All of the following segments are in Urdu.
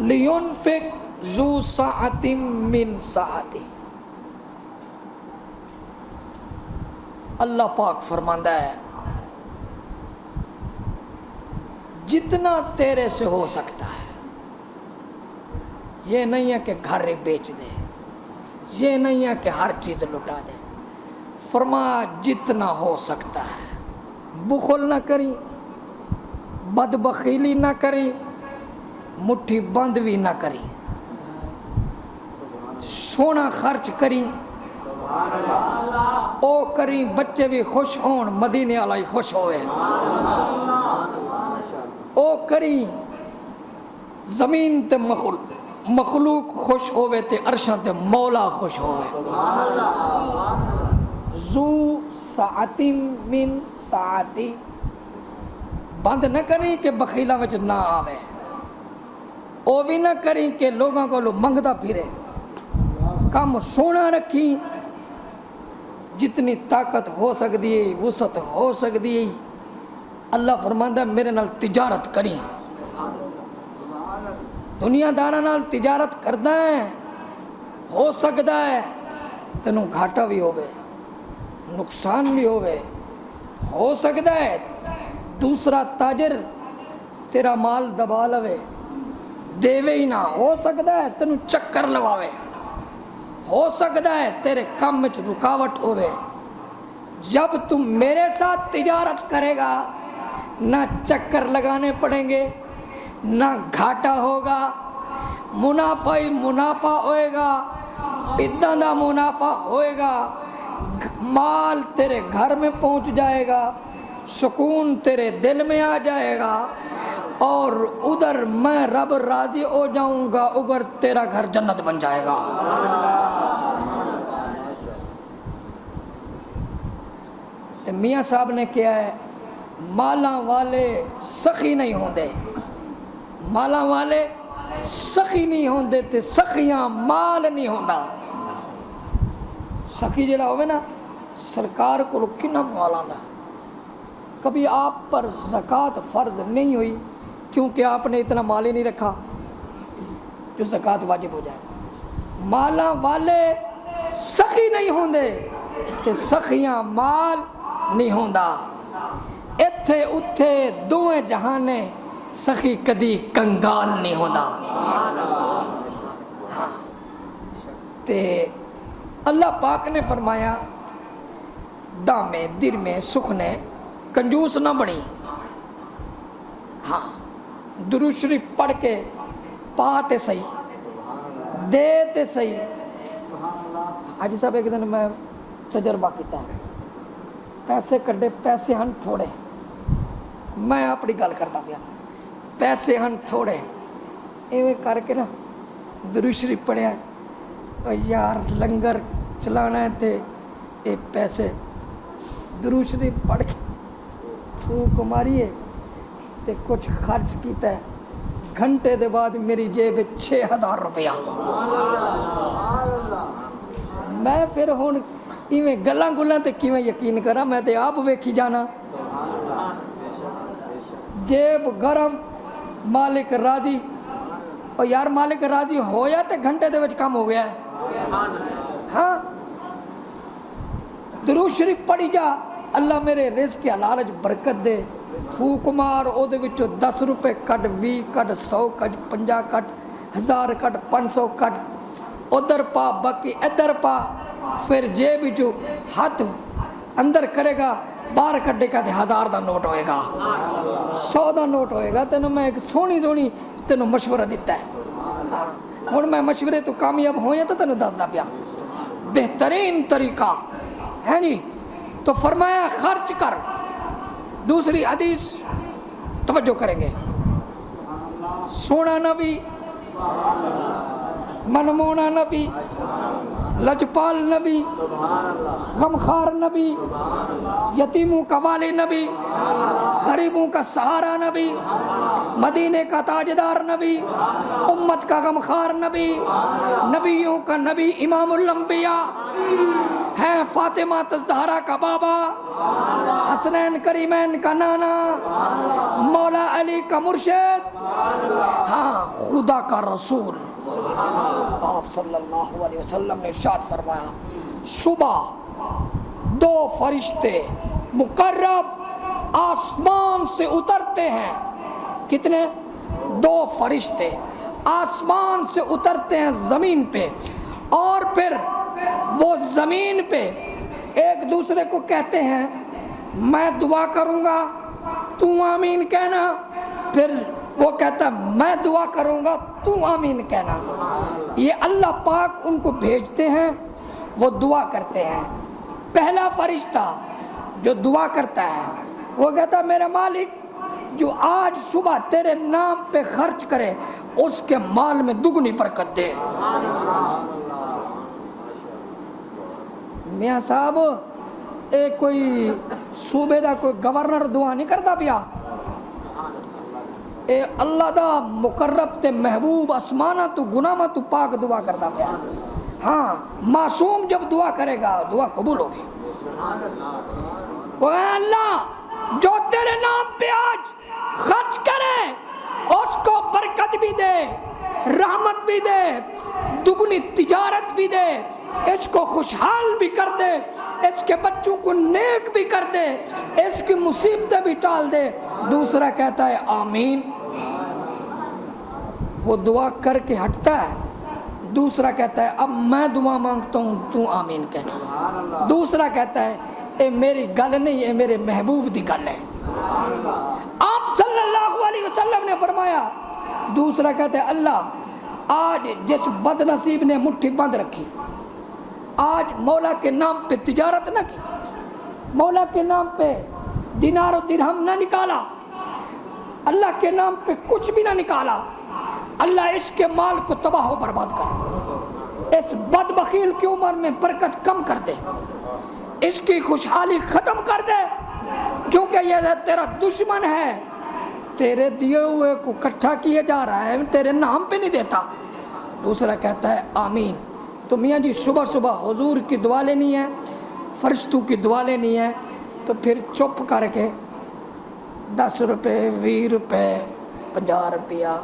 لِيُنْفِقْ ذُو سَعَةٍ مِّن سَعَتِهِ۔ اللہ پاک فرماندہ ہے جتنا تیرے سے ہو سکتا ہے، یہ نہیں ہے کہ گھر بیچ دے، یہ نہیں ہے کہ ہر چیز لٹا دے، فرمایا جتنا ہو سکتا ہے، بخل نہ کری، بدبخیلی نہ کری، مٹھی بند بھی نہ کری، سونا خرچ کری، او کری بچے بھی خوش ہون، مدینے والا خوش ہوئے، او کری زمین تے مخلوق خوش ہوئے تے عرشاں تے مولا خوش ہوئے۔ ذو سعۃ من سعتی، بند نہ کریں کہ بخیلاں وچ نہ آوے، او بھی نہ کریں کہ لوگاں کو منگدا پھرے، کم سونا رکھی، جتنی طاقت ہو سکتی ہے، وسعت ہو سکتی ہے، اللہ فرماندا ہے میرے نال تجارت کریں، دنیا داراں نال تجارت کردا ہے، ہو سکتا ہے تینوں گھاٹا بھی ہوے، نقصان بھی ہوے، ہو سکتا ہے دوسرا تاجر تیرا مال دبا لوے، دیوے ہی نہ، ہو سکتا ہے تینوں چکر لواوے، ہو سکتا ہے تیرے کام وچ رکاوٹ ہوے۔ جب تم میرے ساتھ تجارت کرے گا نہ چکر لگانے پڑیں گے، نہ گھاٹا ہوگا، منافع ہی منافع ہوئے گا، اتنا دا منافع ہوئے گا، مال تیرے گھر میں پہنچ جائے گا، سکون تیرے دل میں آ جائے گا، اور ادھر میں رب راضی ہو جاؤں گا، ادھر تیرا گھر جنت بن جائے گا۔ تو میاں صاحب نے کیا ہے، مالاں والے سخی نہیں ہوندے، مالاں والے سخی نہیں ہوندے تے سخیاں مال نہیں ہوندا۔ سخی جڑا ہوئے نا، سرکار کو کنا مال آندا، کبھی آپ پر زکوٰۃ فرض نہیں ہوئی کیونکہ آپ نے اتنا مال ہی نہیں رکھا جو زکوٰۃ واجب ہو جائے۔ مالاں والے سخی نہیں ہوندے تے سخیاں مال نہیں ہوندا، اتھے اتھے دوئے جہانے سخی کدی کنگال نہیں ہوندا۔ ہاں تے اللہ پاک نے فرمایا دامے دیر میں سکھنے کنجوس نہ بنی، ہاں درود شریف پڑھ کے پاتے صحیح، دیتے صحیح۔ حاجی صاحب ایک دن میں تجربہ کیتا ہے، پیسے کڈے، پیسے ہن تھوڑے، میں اپنی گل کرتا پیا، پیسے ہن تھوڑے، ایویں کر کے نا درود شریف پڑھیا، یار لنگر چلانا ہے تے اے پیسے درود شریف پڑھ کے پھونک ماریے تے کچھ خرچ کیتا ہے، گھنٹے دے بعد میری جیب 6000 روپیہ۔ میں پھر ہن ایویں گلاں گلاں تے کیویں یقین کرا، میں تے آپ ویکھی جانا، جیب گرم، مالک راضی، اور یار مالک راضی ہویا تے گھنٹے دے وچ کام ہو گیا ہے۔ ہاں درود شریف پڑھی جا، اللہ میرے رزق حلال وچ برکت دے، پھوک مار، او دے وچوں 10 روپے کٹ، 20 کٹ، 100 کٹ، 50 کٹ، 1000 کٹ، 500 کٹ، ادھر پا، باقی ادھر پا، پھر جیب وچوں ہاتھ اندر کرے گا، باہر کڈے گا تے 1000 دا نوٹ ہوئے گا، 100 دا نوٹ ہوئے گا۔ تینوں میں ایک سونی سونی تینوں مشورہ دیتا ہے، ہن میں مشورے تو کامیاب ہویا تو تینوں دسدا پیا بہترین طریقہ ہے نہیں، تو فرمایا خرچ کر۔ دوسری حدیث توجہ کریں گے، سونا نبی، منمونا نبی، لجپال نبی، غمخوار نبی، یتیموں کا والی نبی، غریبوں کا سہارا نبی، مدینے کا تاجدار نبی، امت کا غمخوار نبی، نبیوں کا نبی، امام الانبیاء، ہیں فاطمہ الزہرا کا بابا، حسنین کریمین کا نانا، مولا علی کا مرشد، ہاں خدا کا رسول۔ آپ صلی اللہ علیہ وسلم نے ارشاد فرمایا صبح 2 فرشتے مقرب آسمان سے اترتے ہیں۔ کتنے؟ 2 فرشتے آسمان سے اترتے ہیں زمین پہ، اور پھر وہ زمین پہ ایک دوسرے کو کہتے ہیں میں دعا کروں گا تو آمین کہنا، پھر وہ کہتا ہے میں دعا کروں گا تو آمین کہنا۔ یہ اللہ پاک ان کو بھیجتے ہیں، وہ دعا کرتے ہیں۔ پہلا فرشتہ جو دعا کرتا ہے وہ کہتا ہے میرے مالک جو آج صبح تیرے نام پہ خرچ کرے اس کے مال میں دگنی برکت دے۔ میاں صاحب ایک کوئی صوبے دا کوئی گورنر دعا نہیں کرتا پیا، اے اللہ دا مقرب تے محبوب آسمانہ تو گناہ تو پاک دعا کرتا پیا۔ ہاں معصوم جب دعا کرے گا دعا قبول ہوگی۔ وہ اللہ جو تیرے نام پہ آج خرچ کرے اس کو برکت بھی دے، رحمت بھی دے، دگنی تجارت بھی دے، اس کو خوشحال بھی کر دے، اس کے بچوں کو نیک بھی کر دے، اس کی مصیبتیں بھی ٹال دے۔ دوسرا کہتا ہے آمین، وہ دعا کر کے ہٹتا ہے۔ دوسرا کہتا ہے اب میں دعا مانگتا ہوں تو آمین کہنا۔ دوسرا کہتا ہے اے میری گل نہیں، اے میرے محبوب دی گل ہے۔ آپ صلی اللہ علیہ وسلم نے فرمایا، دوسرا کہتا ہے اللہ آج جس بد نصیب نے مٹھی بند رکھی، آج مولا کے نام پہ تجارت نہ کی، مولا کے نام پہ دینار و درہم نہ نکالا، اللہ کے نام پہ کچھ بھی نہ نکالا، اللہ اس کے مال کو تباہ و برباد کر، اس بد بخیل کی عمر میں برکت کم کر دے، اس کی خوشحالی ختم کر دے، کیونکہ یہ تیرا دشمن ہے، تیرے دیے ہوئے کو اکٹھا کیے جا رہا ہے، تیرے نام پہ نہیں دیتا۔ دوسرا کہتا ہے آمین۔ تو میاں جی صبح صبح حضور کی دعا لینی ہے، فرشتوں کی دعا لینی ہے، تو پھر چپ کر کے 10 روپے 20 روپے 50 روپیہ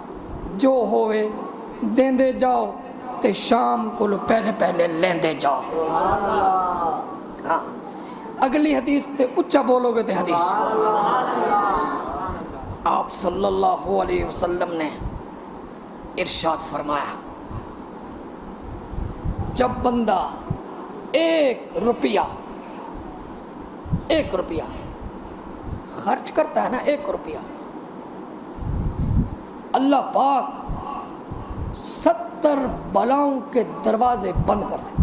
جو ہوئے دیندے جاؤ تے شام کو پہلے پہلے لیندے جاؤ۔ ہاں اگلی حدیث تے اچھا بولو گے تے حدیث۔ آپ صلی اللہ علیہ وسلم نے ارشاد فرمایا جب بندہ 1 روپیہ خرچ کرتا ہے نا، 1 روپیہ، اللہ پاک 70 بلاؤں کے دروازے بند کر دیتے۔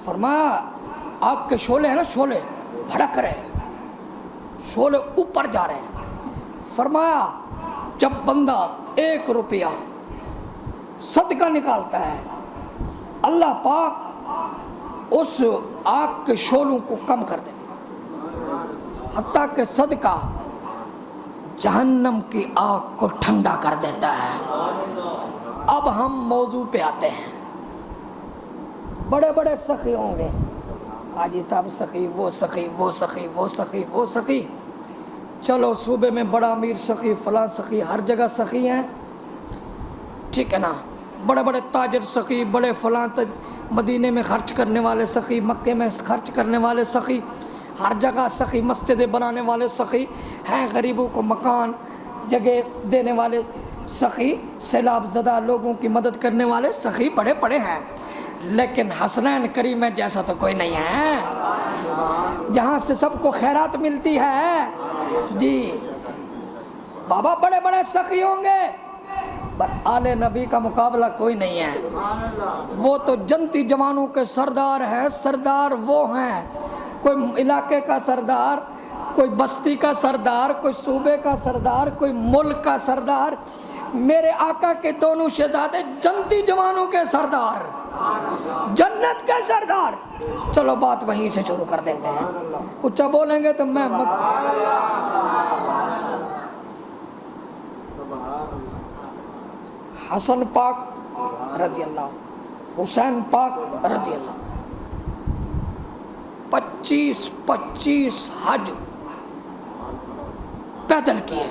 فرمایا آگ کے شعلے ہیں نا، شعلے بھڑک رہے ہیں، شعلے اوپر جا رہے ہیں۔ فرمایا جب بندہ 1 روپیہ صدقہ نکالتا ہے اللہ پاک اس آگ کے شعلوں کو کم کر دیتے، حتیٰ کہ صدقہ جہنم کی آگ کو ٹھنڈا کر دیتا ہے۔ اب ہم موضوع پہ آتے ہیں۔ بڑے بڑے سخی ہوں گے، حاجی صاحب سخی، وہ سخی، وہ سخی، وہ سخی، وہ سخی، چلو صوبے میں بڑا امیر سخی، فلاں سخی، ہر جگہ سخی ہیں، ٹھیک ہے نا، بڑے بڑے تاجر سخی، بڑے فلاں مدینے میں خرچ کرنے والے سخی، مکے میں خرچ کرنے والے سخی، ہر جگہ سخی، مسجدیں بنانے والے سخی ہیں، غریبوں کو مکان جگہ دینے والے سخی، سیلاب زدہ لوگوں کی مدد کرنے والے سخی بڑے بڑے ہیں، لیکن حسنین کریم جیسا تو کوئی نہیں ہے جہاں سے سب کو خیرات ملتی ہے۔ جی بابا بڑے بڑے سخی ہوں گے پر آل نبی کا مقابلہ کوئی نہیں ہے۔ وہ تو جنتی جوانوں کے سردار ہیں، سردار وہ ہیں، کوئی علاقے کا سردار، کوئی بستی کا سردار، کوئی صوبے کا سردار، کوئی ملک کا سردار۔ میرے آقا کے دونوں شہزادے جنتی جوانوں کے سردار، جنت کے سردار۔ چلو بات وہیں سے شروع کر دیتے ہیں، اچھا بولیں گے تو میں حسن پاک رضی اللہ حسین پاک رضی اللہ 25 حج پیدل کیے.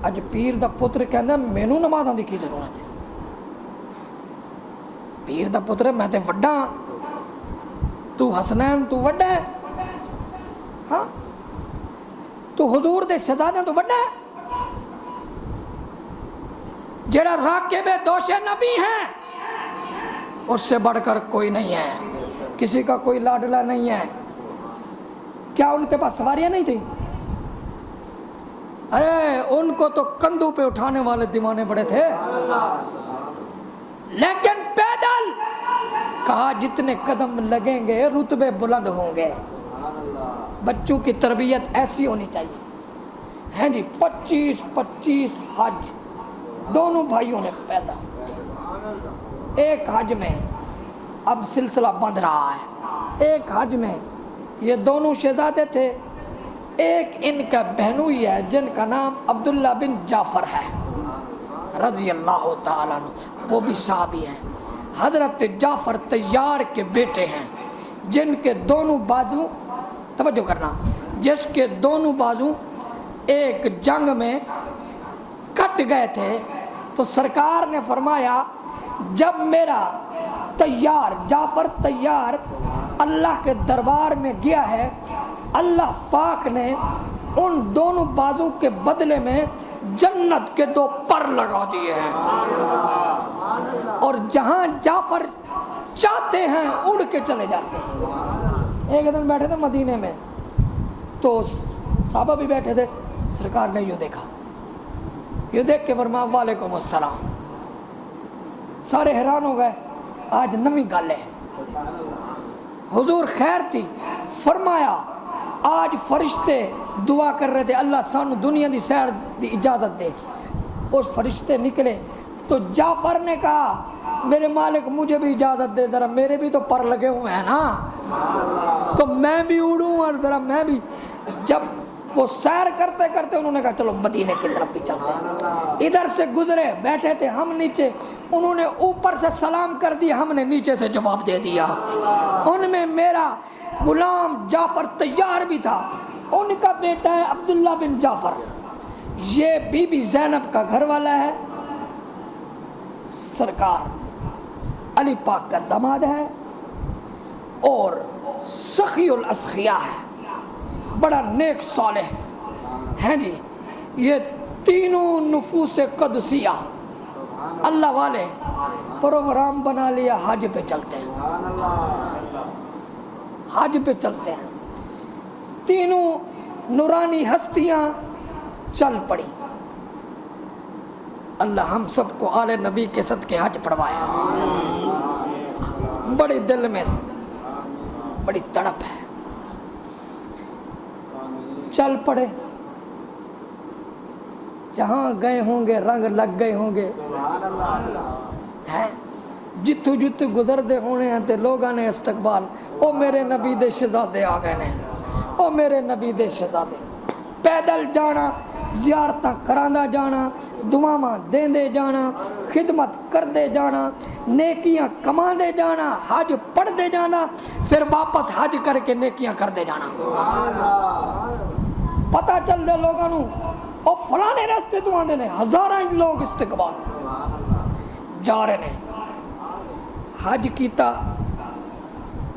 اج پیر دا پتر کہندا مینوں نمازاں دی کی ضرورت ہے. پیر دا پتر میں تے وڈا ہاں، تو حسنین تو وڈا ہے، ہاں تو حضور دے شہزادے تو وڈا ہے. جڑا راکب دوش نبی ہیں اس سے بڑھ کر کوئی نہیں ہے، کسی کا کوئی لاڈلا نہیں ہے. کیا ان کے پاس سواریاں نہیں تھی؟ ارے ان کو تو کندھوں پہ اٹھانے والے دیوانے بڑے تھے، لیکن پیدل کہا جتنے قدم لگیں گے رتبے بلند ہوں گے. بچوں کی تربیت ایسی ہونی چاہیے. ہیں جی 25 حج دونوں بھائیوں نے پیدا. ایک حج میں اب سلسلہ بندھ رہا ہے. ایک حج میں یہ دونوں شہزادے تھے. ایک ان کا بہنوئی ہے جن کا نام عبداللہ بن جعفر ہے رضی اللہ تعالیٰ عنہ، وہ بھی صحابی ہیں. حضرت جعفر طیار کے بیٹے ہیں جن کے دونوں بازو، توجہ کرنا، جس کے دونوں بازو ایک جنگ میں کٹ گئے تھے. تو سرکار نے فرمایا جب میرا طیار جعفر طیار اللہ کے دربار میں گیا ہے، اللہ پاک نے ان دونوں بازو کے بدلے میں جنت کے 2 پر لگا دیے ہیں، اور جہاں جعفر چاہتے ہیں اڑ کے چلے جاتے ہیں. ایک دن بیٹھے تھے مدینے میں تو صحابہ بھی بیٹھے تھے. سرکار نے یہ دیکھا، یہ دیکھ کے فرمایا وعلیکم السلام. سارے حیران ہو گئے، آج نمی گل ہے. حضور خیر تھی. فرمایا آج فرشتے دعا کر رہے تھے اللہ سانو دنیا دی سیر دی اجازت دے. اور فرشتے نکلے تو جعفر نے کہا میرے مالک مجھے بھی اجازت دے، ذرا میرے بھی تو پر لگے ہوئے ہیں نا، تو میں بھی اڑوں اور ذرا میں بھی. جب وہ سیر کرتے کرتے انہوں نے کہا چلو مدینے کی طرف بھی چلتے ہیں. ادھر سے گزرے، بیٹھے تھے ہم نیچے، انہوں نے اوپر سے سلام کر دیا، ہم نے نیچے سے جواب دے دیا. ان میں میرا غلام جعفر طیار بھی تھا، ان کا بیٹا ہے عبداللہ بن جعفر. یہ بی بی زینب کا گھر والا ہے، سرکار علی پاک کا داماد ہے، اور سخی الاسخیاء ہے، بڑا نیک صالح ہیں جی. یہ تینوں نفوس قدسیہ اللہ والے پروگرام بنا لیا، حج پہ چلتے ہیں، حج پہ چلتے ہیں. تینوں نورانی ہستیاں چل پڑی. اللہ ہم سب کو آل نبی کے صدقے حج پڑھوایا. بڑے دل میں بڑی تڑپ ہے. چل پڑے، جہاں گئے ہوں گے رنگ لگ گئے ہوں گے، جتھو جتھو گزر دے ہونے ہیں تے لوگاں نے استقبال، او میرے نبی دے شہزادے آ گئے نے، او میرے نبی دے شہزادے. پیدل جانا، زیارتاں کراندا جانا، دعاواں دیندے جانا، خدمت کردے جانا، نیکیاں کماندے جانا، حج پڑھدے جانا، پھر واپس حج کر کے نیکیاں کردے جانا. پتہ چل دے لوگاں نوں او فلانے راستے تو آندے نے، ہزاراں لوگ استقبال جا رہے نے. حج کیتا،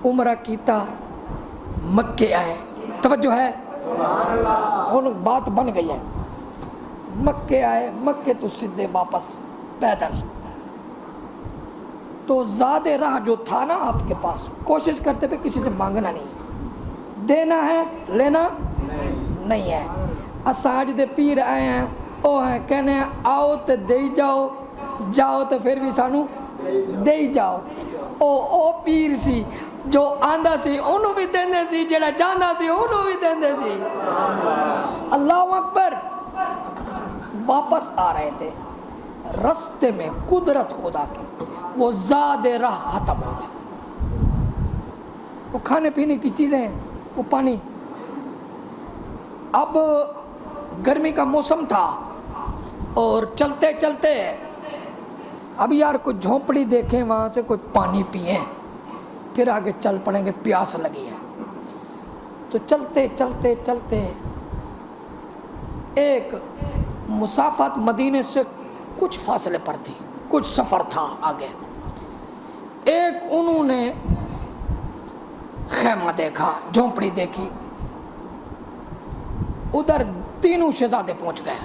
عمرہ کیتا، مکے آئے. توجہ ہے، ان بات بن گئی ہے. مکے آئے، مکے تو سیدھے واپس پیدل. تو زیادہ راہ جو تھا نا آپ کے پاس، کوشش کرتے پہ کسی سے مانگنا نہیں، دینا ہے لینا نہیں ہے. اساج دے پیر آئے ہیں، او ہیں کہنے ہیں آؤ تے دے جاؤ، جاؤ تو پھر بھی سانو دے جاؤ. او پیر سی جو آندا سی انہوں بھی دیندے سی، جڑا جاندا سی انہوں بھی دیندے سی. اللہ اکبر. واپس آ رہے تھے، رستے میں قدرت خدا کی وہ زاد راہ ختم ہو گئے. وہ کھانے پینے کی چیزیں، وہ پانی. اب گرمی کا موسم تھا اور چلتے چلتے اب یار کوئی جھونپڑی دیکھیں وہاں سے کوئی پانی پئیں پھر آگے چل پڑیں گے، پیاس لگی ہے۔ تو چلتے چلتے چلتے ایک مسافت مدینے سے کچھ فاصلے پر تھی، کچھ سفر تھا آگے۔ ایک انہوں نے خیمہ دیکھا، جھونپڑی دیکھی، ادھر تینوں شہزادے پہنچ گئے۔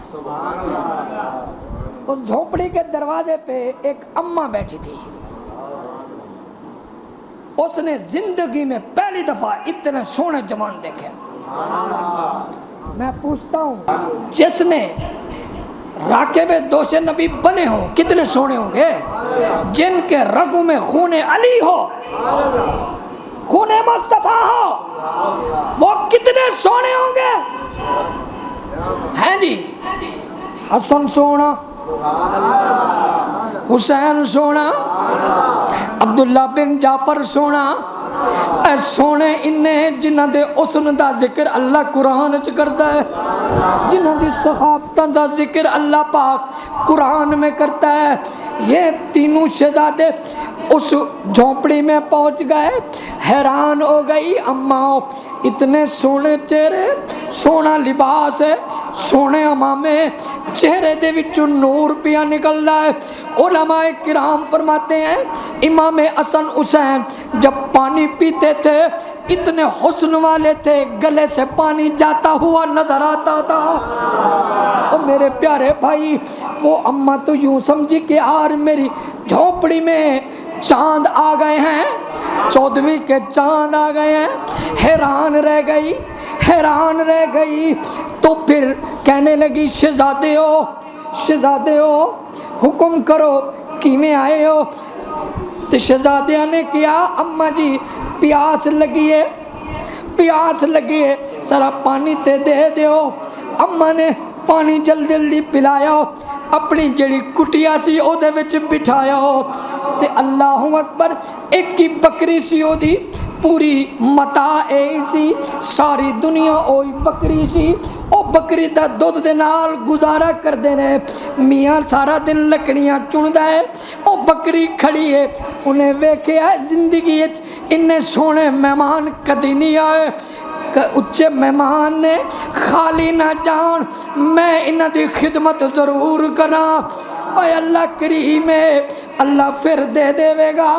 اس جھونپڑی کے دروازے پہ ایک اماں بیٹھی تھی، اس نے زندگی میں پہلی دفعہ اتنے سونے جوان دیکھے۔ میں پوچھتا ہوں جس نے راکب دوش نبی بنے ہوں کتنے سونے ہوں گے؟ جن کے رگوں میں خون علی ہو، خون مصطفیٰ ہو، وہ کتنے سونے ہوں گے؟ ہیں جی، حسن سونا، حسین سونا، عبداللہ بن جعفر سونا، اے سونے انہیں جنہ دے حسن دا ذکر اللہ قرآن چ کرتا ہے، جنہ دی صحافتاں دا ذکر اللہ پاک قرآن میں کرتا ہے۔ یہ تینوں شہزادے اس جھونپڑی میں پہنچ گئے، حیران ہو گئی اماں، اتنے سونے چہرے، سونا لباس ہے، سونے امامے، چہرے دے وچوں نور پیا نکل رہا ہے۔ علماء کرام فرماتے ہیں امام حسن حسین جب پانی پیتے تھے اتنے حسن والے تھے، گلے سے پانی جاتا ہوا نظر آتا تھا۔ اور میرے پیارے بھائی، وہ اماں تو یوں سمجھی کہ یار میری جھونپڑی میں چاند آ گئے ہیں، 14ویں کے چاند آ گئے ہیں، حیران رہ گئی، حیران رہ گئی۔ تو پھر کہنے لگی شہزادے ہو، شہزادے ہو، حکم کرو کیویں آئے ہو؟ تو شہزادیاں نے کیا اماں جی پیاس لگی ہے، پیاس لگی ہے، سارا پانی تے دے دیو۔ اماں نے پانی جلدی جلدی پلایا، اپنی جڑی کٹیا سی او دے وچ بٹھایا، تے اللہ اکبر، ایک ہی بکری سی او دی پوری متاع اے سی، ساری دنیا اوئی بکری سی، او بکری دا دودھ دے نال گزارا کر دینے۔ میاں سارا دن لکڑیاں چندا ہے، او بکری کھڑی ہے، انہیں ویکھیا زندگی وچ اننے سونے مہمان کدی نہیں آئے، اچھے مہمان نے خالی نہ جان، میں انہاں دی خدمت ضرور کراں۔ اے اللہ کریم ہے، اللہ پھر دے دے گا،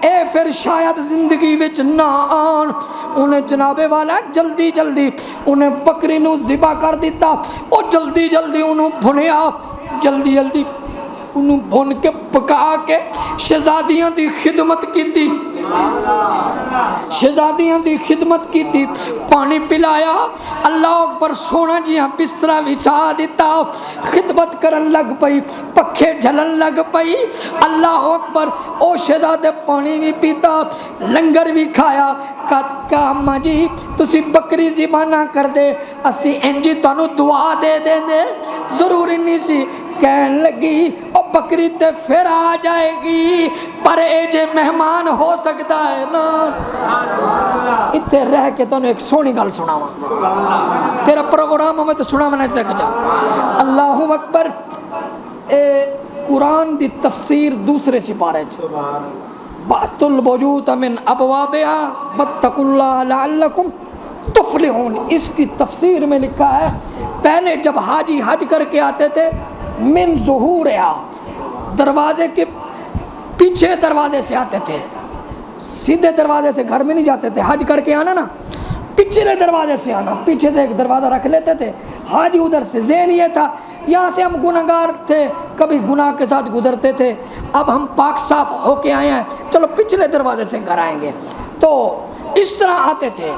اے پھر شاید زندگی وچ نہ آن۔ انہیں جناب والا جلدی جلدی انہیں بکری نو ذبح کر دیتا، او جلدی جلدی انہوں بھنیا، جلدی جلدی انہوں بھن کے پکا کے شہزادیاں دی خدمت کی تھی، شہزادیاں دی خدمت کی تھی، پانی پلایا، اللہ اکبر، سونا جیاں بسترا بچھا دیتا، خدمت کرن لگ پئی، پکھے جھلن لگ پئی، اللہ اکبر، او شہزادے پانی بھی پیتا، لنگر بھی کھایا۔ کہا اماں جی تسی بکری ذبح نہ کر دے، اسی انجی تانوں دعا دے دیں دے، ضروری نہیں سی۔ کہن لگی او بکری تے پھر آ جائے گی، پر اے جے مہمان ہو سکتا ہے نا۔ اتھے رہ کے تو ایک سونی گل سناواں، تیرا پروگرام ہمیں تو سنا میں تک جا۔ اللہ اکبر، اے قرآن دی تفسیر دوسرے سپارے بَعْثُ الْوُجُودَ مِنْ أَبْوَابِهَا وَاتَّقُوا اللَّهَ لَعَلَّكُمْ تُفْلِحُونَ۔ اس کی تفسیر میں لکھا ہے پہلے جب حاجی حج کر کے آتے تھے، من ظہورہا، دروازے کے پیچھے دروازے سے آتے تھے، سیدھے دروازے سے گھر میں نہیں جاتے تھے، حج کر کے آنا نا پچھلے دروازے سے آنا، پیچھے سے ایک دروازہ رکھ لیتے تھے، حاجی ادھر سے، ذہن یہ تھا یہاں سے ہم گناہگار تھے، کبھی گناہ کے ساتھ گزرتے تھے، اب ہم پاک صاف ہو کے آئے ہیں، چلو پچھلے دروازے سے گھر آئیں گے، تو اس طرح آتے تھے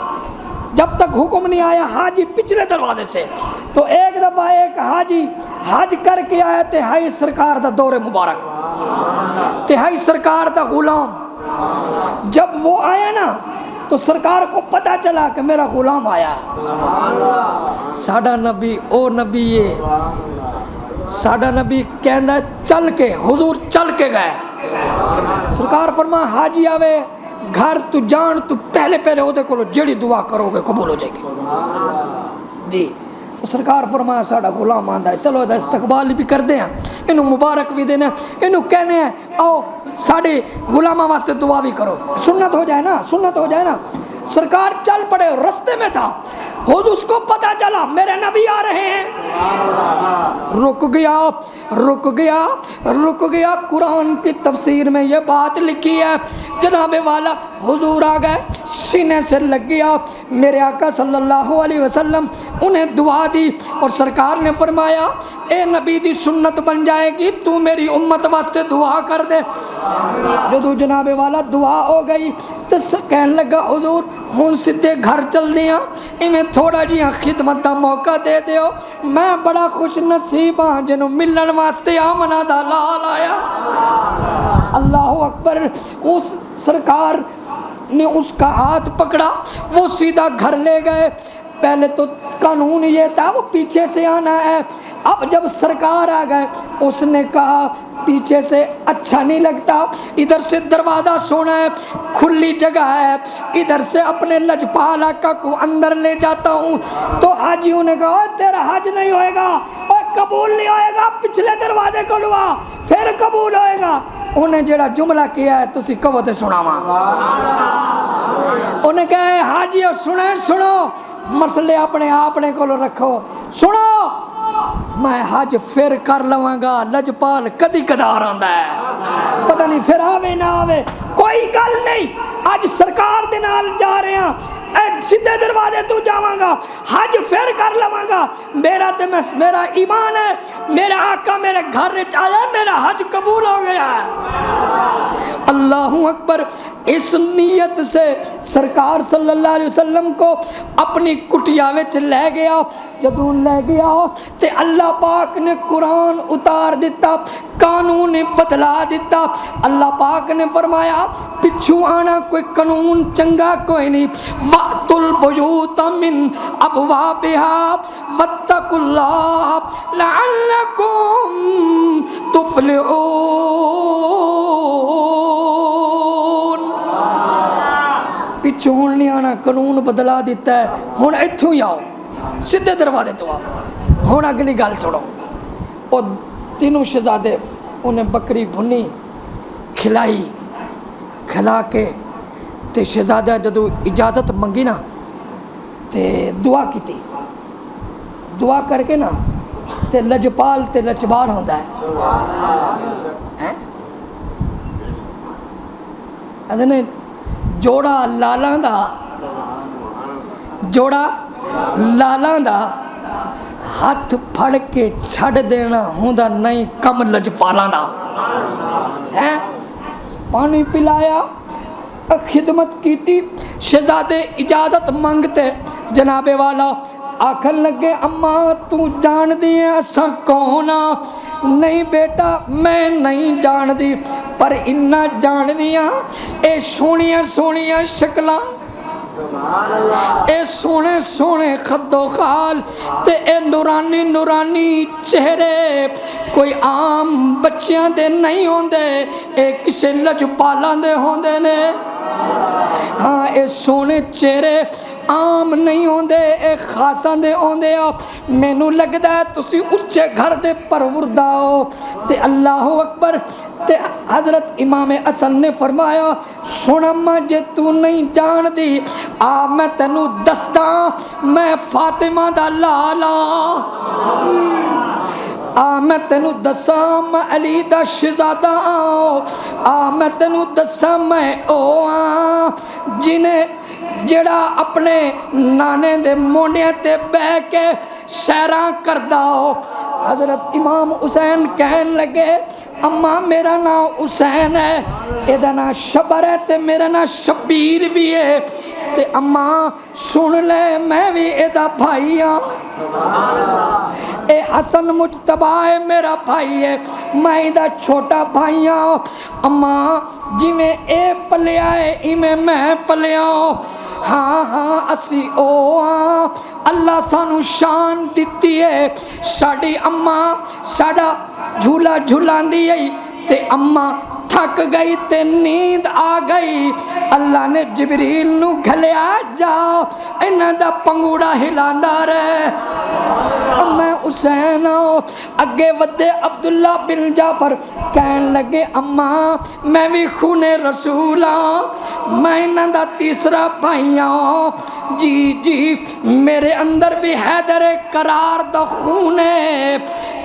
جب تک حکم نہیں آیا حاجی پچھلے دروازے سے۔ تو ایک دفعہ ایک حاجی حج کر کے آیا، تہائی سرکار دا دور مبارک، تہائی سرکار دا غلام، جب وہ آیا نا تو سرکار کو پتا چلا کہ میرا غلام آیا، ساڈا نبی او نبی ہے، ساڈا نبی کہندا چل کے، حضور چل کے گئے، سرکار فرما حاجی آوے گھر تو جان تو پہلے پہلے او دے کولو جڑی دعا کرو گے قبول ہو جائے گی جی۔ تو سرکار فرمایا ساڈا غلام آندا ہے چلو دا استقبال بھی کردے ہیں انہوں مبارک بھی دینے انہوں کہنے ہیں آؤ ساڑے غلامہ واسطے دعا بھی کرو سنت ہو جائے نا سرکار چل پڑے رستے میں تھا خود اس کو پتہ چلا میرے نبی آ رہے ہیں رک گیا قرآن کی تفسیر میں یہ بات لکھی ہے جناب والا حضور آ گئے سینے سے لگ گیا میرے آقا صلی اللہ علیہ وسلم انہیں دعا دی اور سرکار نے فرمایا اے نبی دی سنت بن جائے گی تو میری امت واسطے دعا کر دے جدو جناب والا دعا ہو گئی تو کہنے لگا حضور ہوں سدھے گھر چل دیا انہیں تھوڑا جہاں خدمت دا موقع دے دیو میں بڑا خوش نصیب ہاں جنوں ملن واسطے آمنہ دا لال آیا اللہ اکبر اس سرکار نے اس کا ہاتھ پکڑا وہ سیدھا گھر لے گئے پہلے تو قانون یہ تھا وہ پیچھے سے آنا ہے اب جب سرکار آ گئے اس نے کہا پیچھے سے اچھا نہیں لگتا ادھر سے دروازہ سونا ہے کھلی جگہ ہے ادھر سے اپنے لجپال آقا کو اندر لے جاتا ہوں تو حاجیوں نے کہا تیرا حج نہیں ہوئے گا قبول نہیں ہوئے گا پچھلے دروازے کو لوا پھر قبول ہوئے گا انہیں جڑا جملہ کیا ہے تسی کہو تے سناواں انہیں کہا حاجیو سنو مسئلے اپنے آپنے کو رکھو سنو میں حج پھر کر لواں گا لجپال کدی کدار آندا ہے پتہ نہیں پھر آوے نہ آوے کوئی گل نہیں اج سرکار دے نال جا رہے ہیں سیدھے دروازے تو جاواں گا حج پھر کر لواں گا میرا ایمان ہے میرا آقا میرے گھر وچ آیا میرا حج قبول ہو گیا ہے اللہ اکبر اس نیت سے سرکار صلی اللہ علیہ وسلم کو اپنی کٹیا وچ لے گیا جدوں لے گیا تے اللہ پاک نے قرآن اتار دیتا قانون بدلا دیتا اللہ پاک نے فرمایا پچھو آنا کوئی قانون چنگا کوئی نہیں وَأْتُوا الْبُيُوتَ مِنْ أَبْوَابِهَا وَاتَّقُوا اللَّهَ لَعَلَّكُمْ تُفْلِحُونَ پچھو ہون نہیں آنا قانون بدلا دیتا ہے ہون ایتھوں ہی آؤ سیدھے دروازے تو آؤ ہون اگلی گل سنو وہ تینوں شہزادے انہیں بکری بھنی کھلائی کھلا کے تے شہزادہ جدو اجازت منگی نا تے دعا کی تھی دعا کر کے نا تے لجپال تے لچبار ہوندہ ہے ادھنے جوڑا لالاں دا ہاتھ پھڑ کے چھڑ دینا ہوندہ نہیں کم لجپالاں دا ہے پانی پلایا خدمت کی تھی شہزادے اجازت مانگتے جناب والا آکھن لگے اماں تو جان دیئے اساں کونا نہیں بیٹا میں نہیں جان دی پر انہا جان دیا اے سونیاں شکلاں اے سونے خد و خال تے اے نورانی چہرے کوئی عام بچیاں دے نہیں ہوندے اے کسے لجپالاں دے ہوندے نے ہاں اے سونے چہرے عام نہیں ہوندے اے خاصاں دے ہوندے میں نو لگدا ہے تسی اچھے گھر دے پروردہ ہو تے اللہ اکبر تے حضرت امام حسن نے فرمایا سنما جے تو نہیں جان دی آ میں تینو دسدا میں فاطمہ دا لالا میں تینو دساں میں علی دا شہزادہ میں تینو دساں میں جنہیں جڑا اپنے نانے دے مونڈے تے بہ کے سیراں کردہ ہو حضرت امام حسین کہن لگے اماں میرا نام حسین ہے ایدہ نام شبر ہے تے میرا نام شبیر بھی ہے تے اماں سن لے میں بھی ایدہ بھائی ہاں اے حسن مجتبہ ہے میرا بھائی ہے میں ایدہ چھوٹا بھائی ہاں اماں جی میں اے پلیا ہے ایمیں میں پلیا ہاں اسی ہاں اللہ سانو شان دیتی ہے ساڑی اماں ساڑا جھولا جھولان دی ہے تے اماں تھک گئی تے نیند آ گئی اللہ نے جبریل نو گھلیا جاؤ انہاں دا پنگوڑا ہلاندا رہے میں حسین اگے ودے عبداللہ بن جعفر کہن لگے اماں میں بھی خون رسول ہوں میں انہاں دا تیسرا بھائی ہوں جی میرے اندر بھی حیدر کرار دا خون ہے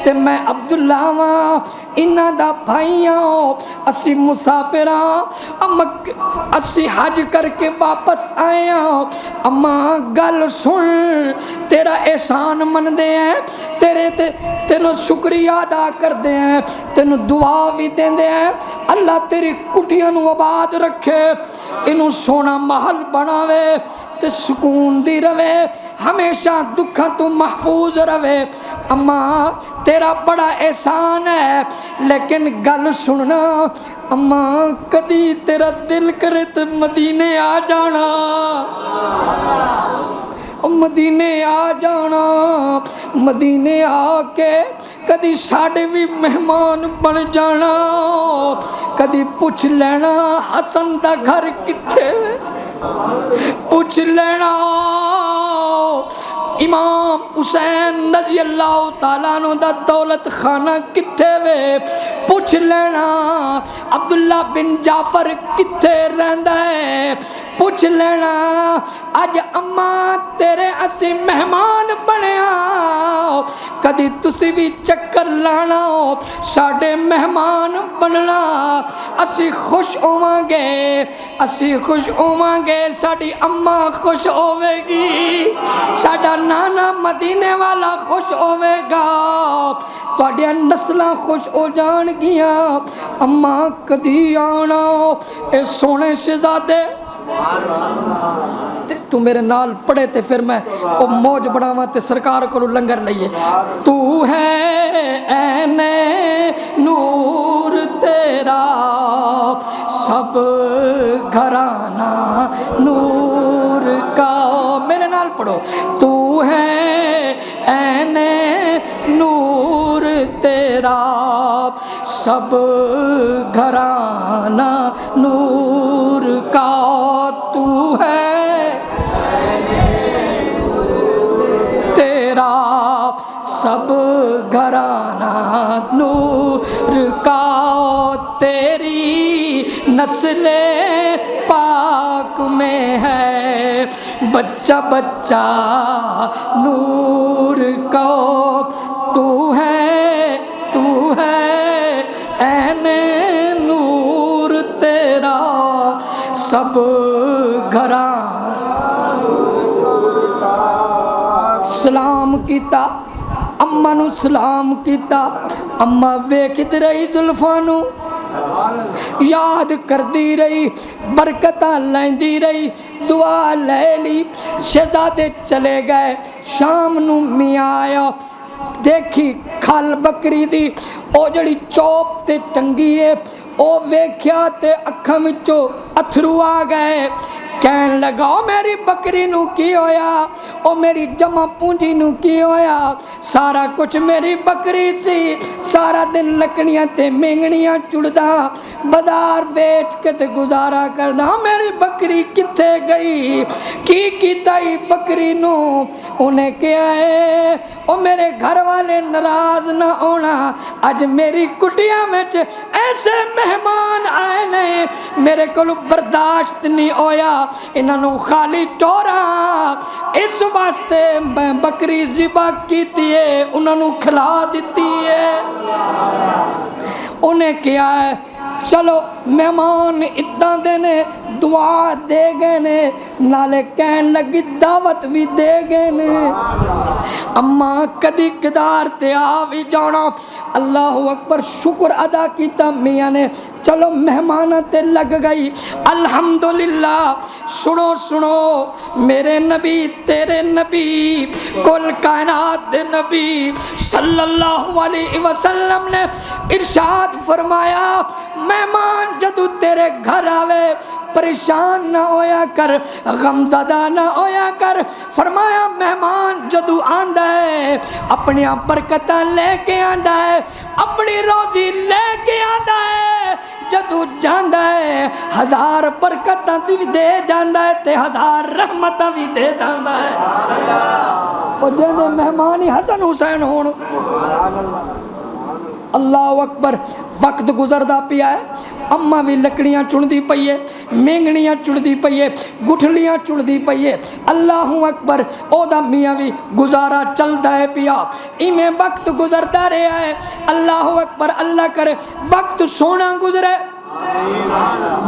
تے میں عبداللہ ہاں انہاں دا بھائی ہوں اسی مسافر ہاں اسی حج کر کے واپس آئے ہوں اماں گل سن تیرا احسان من دے ہیں تینوں شکریہ ادا کر دے ہیں تینوں دعا بھی دیں دے ہیں اللہ تیری کٹیاں نو آباد رکھے انہوں سونا محل بناوے تے سکون دی روے ہمیشہ دکھاں تو محفوظ روے اماں تیرا بڑا احسان ہے لیکن گل سننا اماں کدی تیرا دل کرے تے مدینے آ جانا مدینے آ جانا مدینے آ کے کدی ساڑے بھی مہمان بن جانا کدی پوچھ لینا حسن دا گھر کتھے پوچھ لینا امام حسین رضی اللہ تعالیٰ عنہ دا دولت خانہ کتھے وے پوچھ لینا عبداللہ بن جعفر کتھے رہندا ہے پوچھ لینا اج اماں تیرے اسی مہمان بنیا کدی تسی بھی چکر لانا ساڑے مہمان بننا اسی خوش ہوواں گے ساڑی اماں خوش ہوے گی ساڑا نانا مدینے والا خوش ہوے گا تواڈیاں نسلاں خوش ہو جان گیاں اماں کدی آنا اے سونے شہزادے تو میرے نال پڑھے تے پھر میں او موج بڑھاواں تے سرکار کو لنگر لئیے تو ہے عین نور تیرا سب گھرانہ نور کا میرے نال پڑھو تو ہے عین نور تیرا سب گھرانہ نور کا تو ہے تیرا سب گھرانہ نور کا تیری نسل پاک میں ہے بچہ بچہ نور کا تو ہے عین نور تیرا سب گھراں سلام کیتا اماں نو سلام کیتا اماں ویکھد رہی زلفاں نو یاد کردی رہی برکتاں لیندی رہی دعا لے لی شہزادے چلے گئے شام نو میاں آیا دیکھی کھال بکری دی او جڑی چوپ تے ٹنگی ہے او ویکھیا تے اکھاں وچوں اتھرو آ گئے کہن لگا او میری بکری نو کی ہویا او میری جمع پونجی نو کی ہویا سارا کچھ میری بکری سی سارا دن لکڑیاں تے مینگڑیاں چڑدا بازار بیچ کے تے گزارا کردا میری بکری کتھے گئی کی کیتائی بکری نو انہیں کیا ہے او میرے گھر والے ناراض نہ ہونا اج میری کٹیاں وچ ایسے مہمان آئے نے میرے کو برداشت نہیں ہویا انہاں نو خالی ٹورا اس واسطے میں بکری ذبح کیتی ہے انہاں نو کھلا دیتی ہے انہیں کیا ہے چلو مہمان ادھا دینے دعا دے گئے نے نالے کہن لگی دعوت بھی دے گئے نے اماں کدی قدار تے آوی جانا اللہ اکبر شکر ادا کیتا میاں نے چلو مہمانہ تے لگ گئی الحمدللہ سنو میرے نبی تیرے نبی کل کائنات دے نبی صلی اللہ علیہ وسلم نے ارشاد فرمایا مہمان جدو تیرے گھر آوے پریشان نہ ہویا کر غمزدہ نہ ہویا کر فرمایا مہمان جدو آندا ہے اپنی برکتاں لے کے آندا ہے اپنی روزی لے کے آندا ہے جدو جاندا ہے ہزار برکتاں بھی دے جاندا ہے تے ہزار رحمتاں بھی دے جاندا ہے او جے مہمان ہی حسن حسین ہون اللہ اکبر وقت گزردا پیا ہے اماں بھی لکڑیاں چندی پئی ہے مینگڑیاں چڑدی پئی ہے گٹھلیاں چڑدی پئی ہے اللہ اکبر او دا میاں بھی گزارا چلدا ہے پیا ایویں وقت گزرتا رہا ہے اللہ اکبر اللہ کرے وقت سونا گزرے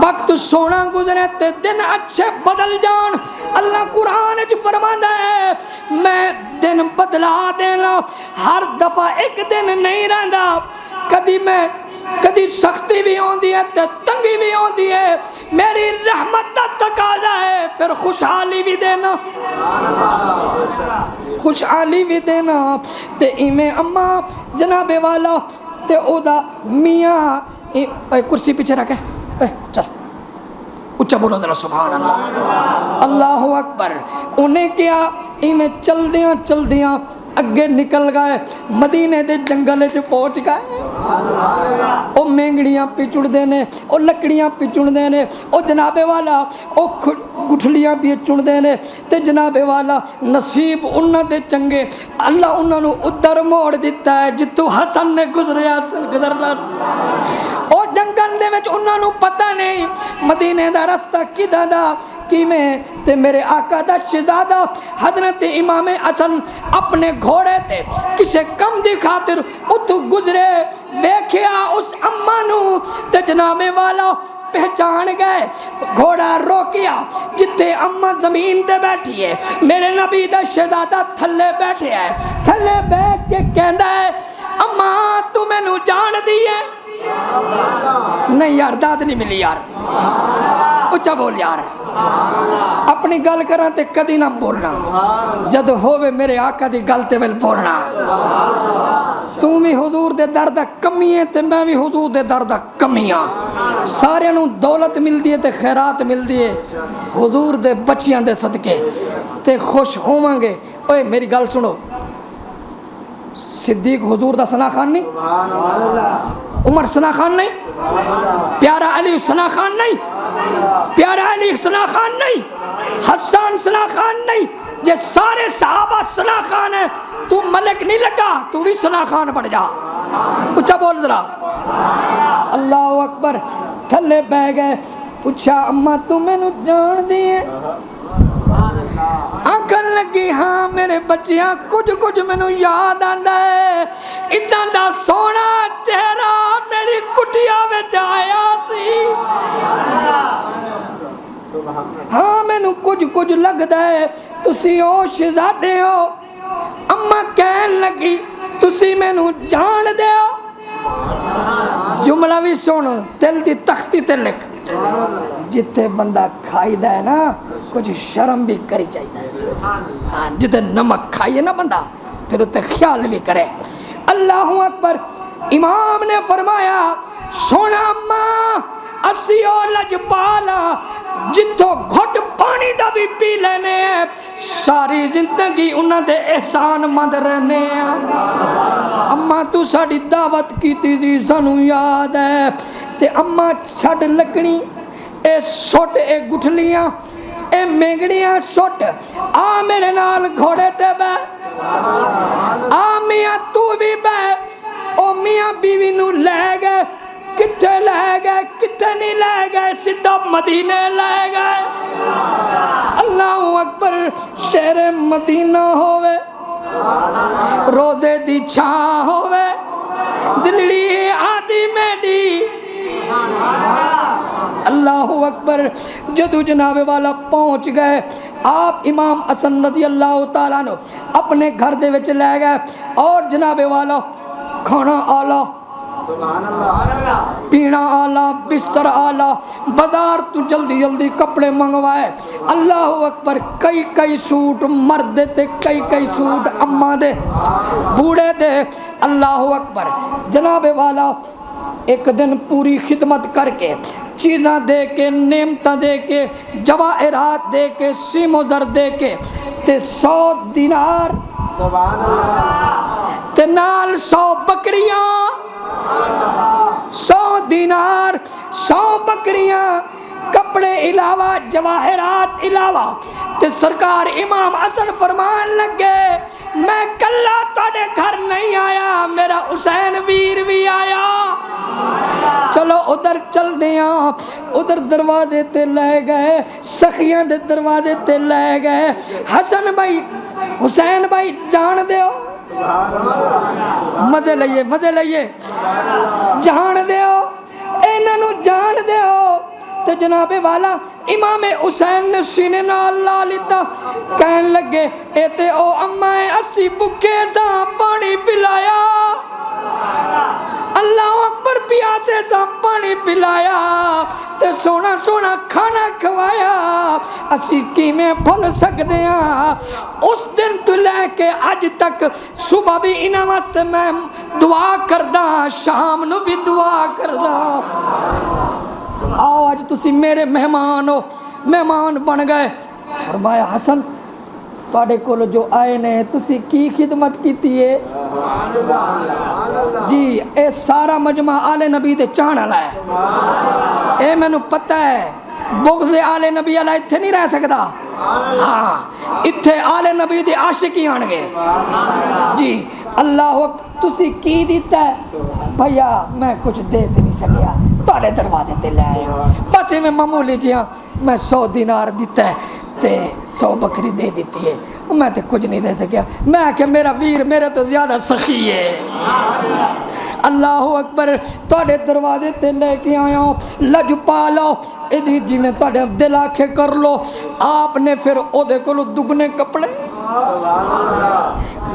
وقت سونا گزرے تے دن اچھے بدل جان اللہ قرآن وچ فرماندا ہے میں دن بدلا دینا ہر دفعہ ایک دن نہیں رہندا کدی سختی بھی ہوندی ہے تے تنگی بھی ہوندی ہے میری رحمت دا تقاضا ہے پھر خوشحالی بھی دینا خوشحالی بھی دینا تے ایویں اماں جناب والا تے او دا میاں کرسی پیچھے رکھے چل اچھا بولو ذرا سبحان اللہ اللہ اکبر انہیں کیا انہیں چلدیاں چلدیاں اگے نکل گئے مدینے دے جنگل چ پہنچ گئے او مینگڑیاں پچڑ دینے او لکڑیاں پچڑ دینے او جناب والا او گٹھلیاں بھی چن دینے تے جناب والا نصیب انہاں دے چنگے اللہ انہاں نو ادھر موڑ دیتا ہے جتو حسن نے گزرنا او جنگل دے وچ انہاں نو پتہ نہیں مدینے دا رستہ کدھر دا کیویں تے میرے آقا دا شہزادہ حضرت امام حسن اپنے گھوڑے تے کسے کم دی خاطر اتو گزرے ویکھیا اس اماں نو تے جناب والا پہچان گئے گھوڑا روکیا جتے اماں زمین تے بیٹھی ہے میرے نبی دا شہزادہ تھلے بیٹھے ہے تھلے بیٹھ کے کہندا ہے اماں تو میں نو جان دی ہے نہیں یار داد نہیں ملی یار اچھا بول یار اپنی گل کران تے کدی نہ بولنا جد ہووے میرے آقا دی گل تے ول بولنا تو بھی حضور دے در دا کمی ہے تے میں بھی حضور دے در دا کمی ہاں سارے نو دولت مل دی ہے تے خیرات مل دی ہے حضور دے بچیاں دے صدقے تے خوش ہوواں گے اوے میری گل سنو صدیق حضور دا ثنا خان نہیں عمر ثنا خان نہیں پیارا علی ثنا خان نہیں پیارا علی ثنا خان نہیں حسان ثنا خان نہیں جے سارے صحابہ ثنا خان ہیں تو ملک نہیں لگا تو بھی ثنا خان بڑھ جا اچھا بول ذرا اللہ اکبر تھلے بہ گئے پوچھا اماں تو میں نو جان دیے آنکھن لگی ہاں میرے بچیاں کچھ میں نو یاد آندا ہے اتنا دا سونا چہرہ میری کٹیا وچ آیا سی ہاں میں نو کچھ لگدا ہے تسی او شہزادے ہو اماں کہن لگی تسی میں نو جان دے ہو جملہ بھی سن دل دی تختی تے لکھ جتے بندہ کھائی دا ہے نا کچھ شرم بھی کری چاہیے ہاں جتے نمک کھائیے نا بندہ پھر اتے خیال بھی کرے اللہ اکبر امام نے فرمایا سونا ماں اسیو لج پالا جتوں گھٹ پانی دا بھی پی لینے ہیں ساری زندگی انہاں دے احسان مند رہنے ہیں اماں تو ساڑی دعوت کی تیزی سانو یاد ہے تے اماں چھڑ لکڑی a suit a گٹھلیاں a مینگڑیاں suit آ میرے نال گھوڑے تے بے آ میاں تو بھی بے او میاں بیوی نو لے گئے کتھے لے گئے کتھے نہیں لے گئے سدھا مدینے لے گئے اللہ اکبر شہر مدینہ ہوئے روزے دی چھاں ہوئے دلڑی آدھی میڈی اللہ اکبر جدو جناب والا پہنچ گئے آپ امام حسن رضی اللہ تعالیٰ نے اپنے گھر دے وچ لے گئے اور جناب والا کھانا آلہ پینا آلہ بستر آلہ بازار تو جلدی کپڑے منگوائے اللہ اکبر کئی سوٹ مرد تے کئی سوٹ اماں دے بوڑھے دے اللہ اکبر جناب والا ایک دن پوری خدمت کر کے چیزاں دے کے نعمتاں دے کے جواہرات دے کے سیم و زر دے کے تے 100 دینار تے نال 100 بکریاں 100 دینار 100 بکریاں کپڑے علاوہ جواہرات علاوہ تے سرکار امام حسن فرمان لگے میں کلا تاڑے گھر نہیں آیا میرا حسین ویر بھی آیا چلو ادھر چل دیا ادھر دروازے تے لے گئے سخیاں دے دروازے تے لے گئے حسن بھائی حسین بھائی جان دیو مزے لئیے جان دیو انہاں نو جان دیو تو جناب والا امام حسین نے سینے نال لا لیتا کہن لگے اے تے او اماں اسی بکے سا پانی پلایا اللہ اکبر پیاسے سا پانی پلایا تے سونا سونا کھانا کھوایا اسی کیویں بھول سکدے ہاں اس دن تو لے کے اج تک صبح بھی انہاں واسطے میں دعا کردا شام نو بھی دعا کردا آؤ آج تسی میرے مہمان ہو مہمان بن گئے فرمایا حسن تواڈے کول جو آئے نے تسی کی خدمت کیتی ہے جی اے سارا مجمع آل نبی تے چاہن والا ہے اے مینوں پتہ ہے بغض آل نبی والا اتھے نہیں رہ سکدا ہاں اتھے آل نبی دے عاشق ہی آن گے جی اللہ تسی کی دیتا ہے بھیا میں کچھ دے تے نہیں سکیا تواڈے دروازے تے لے آیا بس میں معمولی جیاں میں 100 دینار دیتا ہے تے 100 بکری دے دیتی ہے میں تے کچھ نہیں دے سکیا میں کہ میرا ویر میرے تو زیادہ سخی ہے اللہ اکبر تواڈے دروازے تے لے کے آیا لج پالو ادھی جی میں تواڈے دل آکھے کر لو آپ نے پھر او دے کولو دگنے کپڑے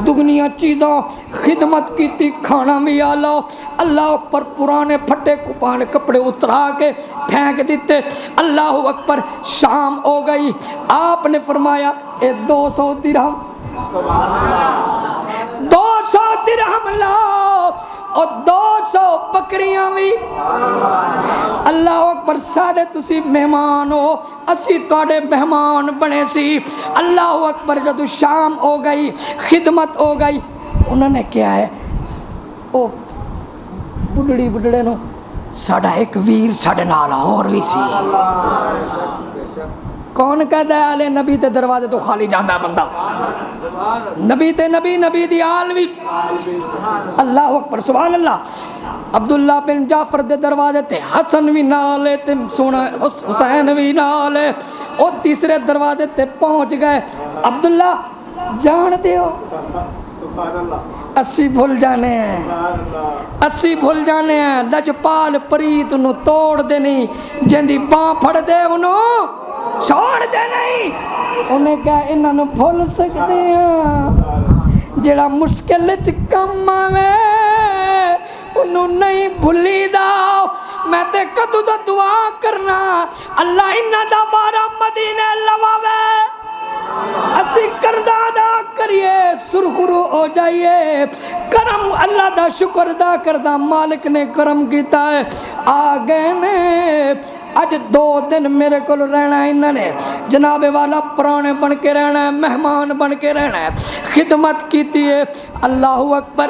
دگنیاں چیزاں خدمت کیتی کھانا بھی آلو اللہ اکبر پرانے پھٹے کپانے کپڑے اترا کے پھینک دیتے اللہ اکبر شام ہو گئی آپ نے فرمایا اے 200 درہم 200 درہم لاؤ اور 200 بکریاں بھی اللہ اکبر ساڑھے تسی مہمان ہو اسی تواڈے مہمان بنے سی اللہ اکبر جدو شام ہو گئی خدمت ہو گئی انہوں نے کیا ہے او بڑھڑے نو ساڑھا ایک ویر ساڑھے نالا اور بھی سی کون کہتا ہے آلے نبی تے دروازے تو خالی جاندہ بندہ نبی تے نبی دی آل بھی اللہ اکبر سبحان اللہ عبداللہ بن جعفر دے دروازے تے حسن بھی نالے تے سونا حسین بھی نالے اور تیسرے دروازے تے پہنچ گئے عبداللہ جان دیو اسی بھول جانے ہیں لجپال پریت نو توڑ دے نہیں جندی باں پھڑ دے انہوں چھوڑ دے نہیں انہیں کہا انہوں نے بھول سکتے ہیں جڑا مشکل کم آوے انہوں نہیں بھولی دا میں تے کدو دا دعا کرنا اللہ انہ دا بارہ مدینہ لواوے اسی قرض ادا کریے سرخرو ہو جائیے کرم اللہ دا شکر ادا کردہ مالک نے کرم کیتا ہے آگئے نے اج 2 دن میرے کو رہنا ہے انہوں نے جناب والا پرانے بن کے رہنا ہے مہمان بن کے رہنا ہے خدمت کیتی ہے اللہ اکبر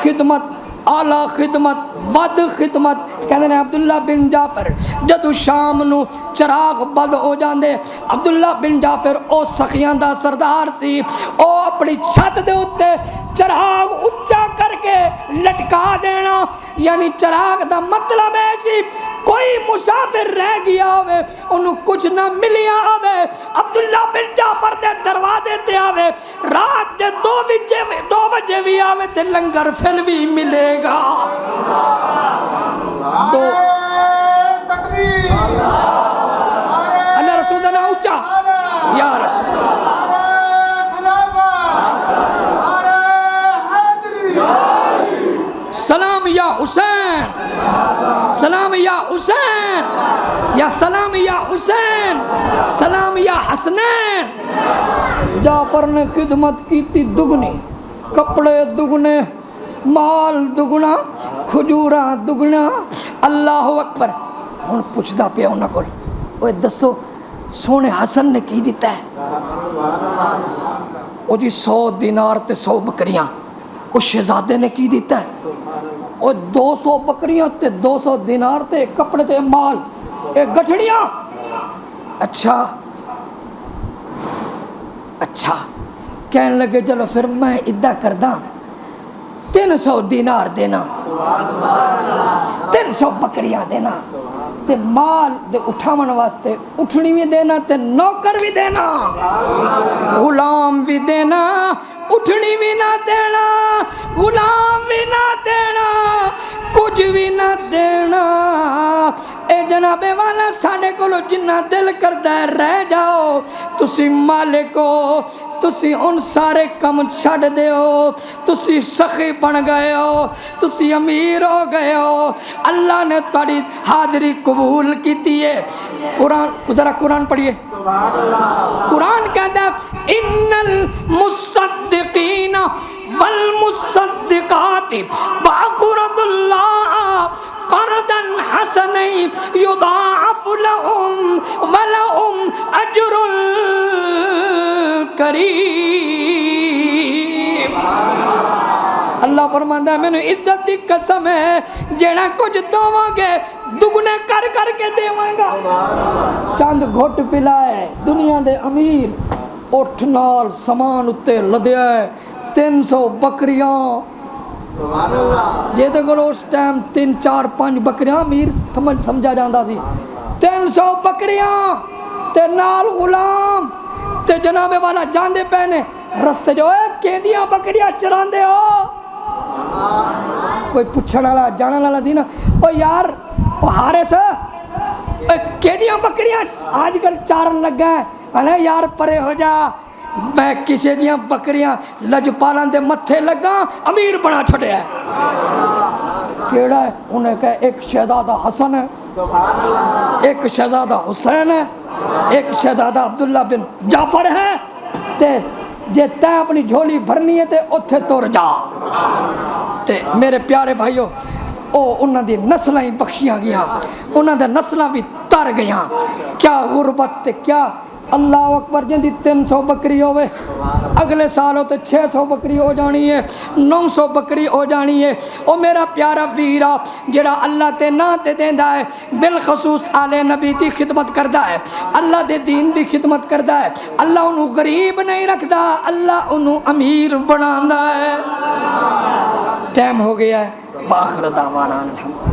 خدمت اعلیٰ خدمت ود خدمت کہتے ہیں عبداللہ بن جعفر جدو شام نو چراغ بند ہو جاندے عبداللہ بن جعفر او سخیاں دا سردار سی او اپنی چھت دے اتے چراغ اچھا کر کے لٹکا دینا یعنی چراغ دا مطلب ہے سی کوئی مسافر رہ گیا ہوئے انہوں کچھ نہ ملیا ہوئے عبداللہ بن جعفر دے دروازے تے آوے رات دے 2 بجے بھی آوے تے لنگر پھر بھی ملے گا اللہ رسول نے اونچا یا رسول سلام یا حسین سلام یا حسین یا سلام یا حسین سلام یا حسنین جعفر نے خدمت کی تھی دگنی کپڑے دگنے مال دگنا کھجوراں دگنا اللہ اکبر ہن پوچھدا پیا انہاں کول اوے دسو سونے حسن نے کی دیتا ہے او جی 100 دینار تے 100 بکریاں اس شہزادے نے کی دیتا ہے اور 200 بکریاں تے 200 دینار تے کپڑے تے مال ایک گٹھڑیاں. اچھا کہنے لگے چلو پھر میں ادا کردہ 300 دینار دینا, 300 بکریاں دینا تے مال دے اٹھاون واسطے اٹھنی بھی دینا تے نوکر بھی دینا, غلام بھی دینا, اٹھنی بھی نہ دینا, غلام بھی نہ دینا, کچھ بھی نہ دینا. اے جناب والا ساڈے کولو جنہ دل کردا ہے رہ جاؤ, تسی مالک ہو, تسی ان سارے کم چھڈ دیو, تسی سخی بن گئے ہو, تسی امیر ہو گئے ہو, اللہ نے تہاڈی حاضری قبول کیتی ہے. قرآن ذرا قرآن پڑھیے. قرآن کہتا ہے ان المصدقین والمصدقات باقرض اللہ قرضا حسنا یضاعف لهم ولهم اجر کریم. اللہ فرماندا ہے مینوں عزت دی قسم ہے جیڑا کچھ دواں گے دگنے کر کر کے دیواں گا. چند گھٹ پلائے دنیا دے امیر اٹھ نال سامان اتے لدیا ہے 300 بکریاں. جے تے کولو اس ٹائم 3 4 5 بکریاں امیر سمجھا جاندا سی. 300 بکریاں تے نال غلام تے جناب والا جاندے پے نے رستے جو کیندیاں بکریاں چراندے ہو. کوئی پوچھن والا جانن والا سی نا, او یار او حارث کیندیاں بکریاں آج کل چارن لگا ہے. انے یار پرے ہو جا, میں کسی دیاں بکریاں لجپالاں دے متھے لگا امیر بنا چھڑیا ہے. کیڑا ہے؟ انہیں کہا ایک شہزادہ حسن ہے, ایک شہزادہ حسین ہے, ایک شہزادہ عبداللہ بن جعفر ہے. تے جے تے اپنی جھولی بھرنی ہے تے اتھے تور جا. تے میرے پیارے بھائیو او انہاں دی نسلاں ہی بخشیاں گیاں, انہاں دے نسلاں بھی تر گیاں. کیا غربت تے کیا اللہ اکبر. جن دی 300 بکری ہوئے اگلے سال ہوتے 600 بکری ہو جانی ہے, 900 بکری ہو جانی ہے. او میرا پیارا ویرا جڑا اللہ تے نا تے دیندا ہے بالخصوص آل نبی دی خدمت کردا ہے, اللہ دے دین دی خدمت کردا ہے, اللہ انہوں غریب نہیں رکھدا, اللہ انہوں امیر بناندا ہے. ٹائم ہو گیا ہے. باخر دعوانا الحمد.